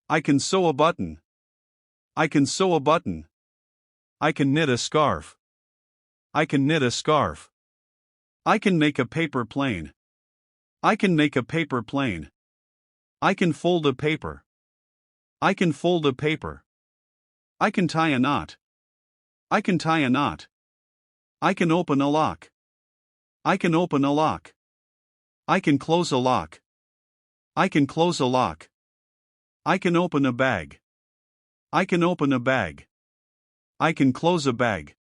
I can sew a button. I can sew a button. I can knit a scarf. I can knit a scarf. I can make a paper plane. I can make a paper plane. I can fold a paper. I can fold a paper. I can tie a knot. I can tie a knot. I can open a lock. I can open a lock. I can close a lock. I can close a lock. I can open a bag. I can open a bag. I can close a bag.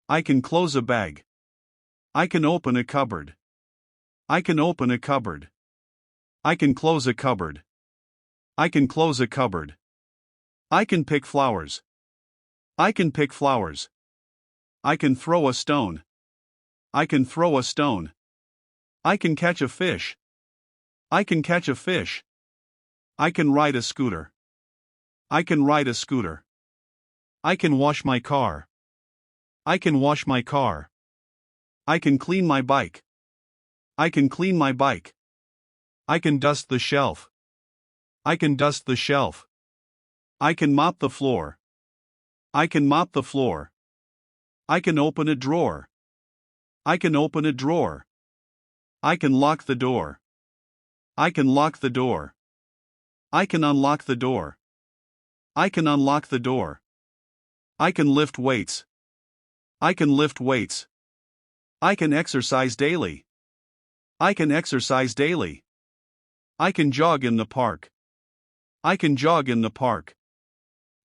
I can close a bag. I can open a cupboard. I can open a cupboard. I can close a cupboard. I can close a cupboard. I can pick flowers. I can pick flowers. I can throw a stone. I can throw a stone. I can catch a fish. I can catch a fish. I can ride a scooter. I can ride a scooter. I can wash my car. I can wash my car. I can clean my bike. I can clean my bike. I can dust the shelf. I can dust the shelf. I can mop the floor. I can mop the floor. I can open a drawer. I can open a drawer. I can lock the door. I can lock the door. I can unlock the door. I can unlock the door. I can lift weights. I can lift weights. I can exercise daily. I can exercise daily. I can jog in the park. I can jog in the park.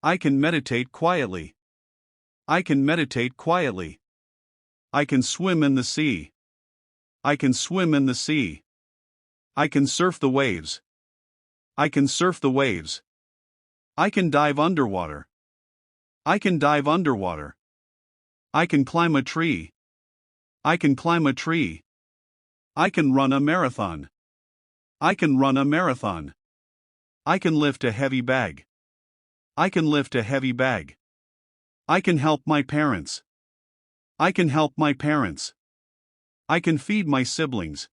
I can meditate quietly. I can meditate quietly. I can swim in the sea. I can swim in the sea. I can surf the waves. I can surf the waves. I can dive underwater. I can dive underwater. I can climb a tree. I can climb a tree. I can run a marathon. I can run a marathon. I can lift a heavy bag. I can lift a heavy bag. I can help my parents. I can help my parents. I can feed my siblings.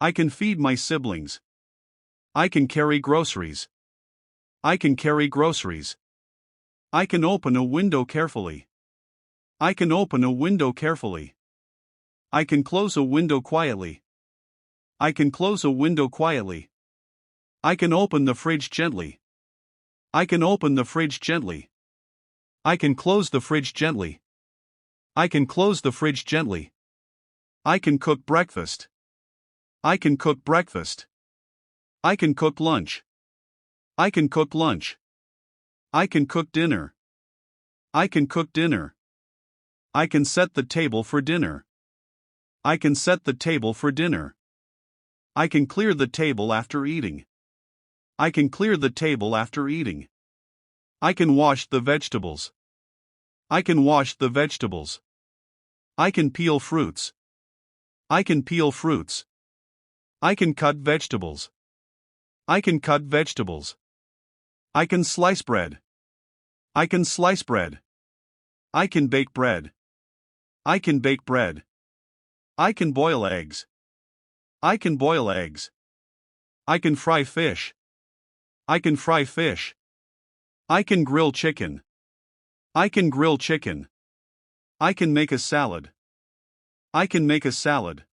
I can feed my siblings. I can carry groceries. I can carry groceries. I can open a window carefully. I can open a window carefully. I can close a window quietly. I can close a window quietly. I can open the fridge gently. I can open the fridge gently. I can close the fridge gently. I can close the fridge gently. I can cook breakfast. I can cook breakfast. I can cook lunch. I can cook lunch. I can cook dinner. I can cook dinner. I can set the table for dinner. I can set the table for dinner. I can clear the table after eating. I can clear the table after eating. I can wash the vegetables. I can wash the vegetables. I can peel fruits. I can peel fruits. I can cut vegetables. I can cut vegetables. I can slice bread. I can slice bread. I can bake bread. I can bake bread. I can boil eggs. I can boil eggs. I can fry fish. I can fry fish. I can grill chicken. I can grill chicken. I can make a salad. I can make a salad.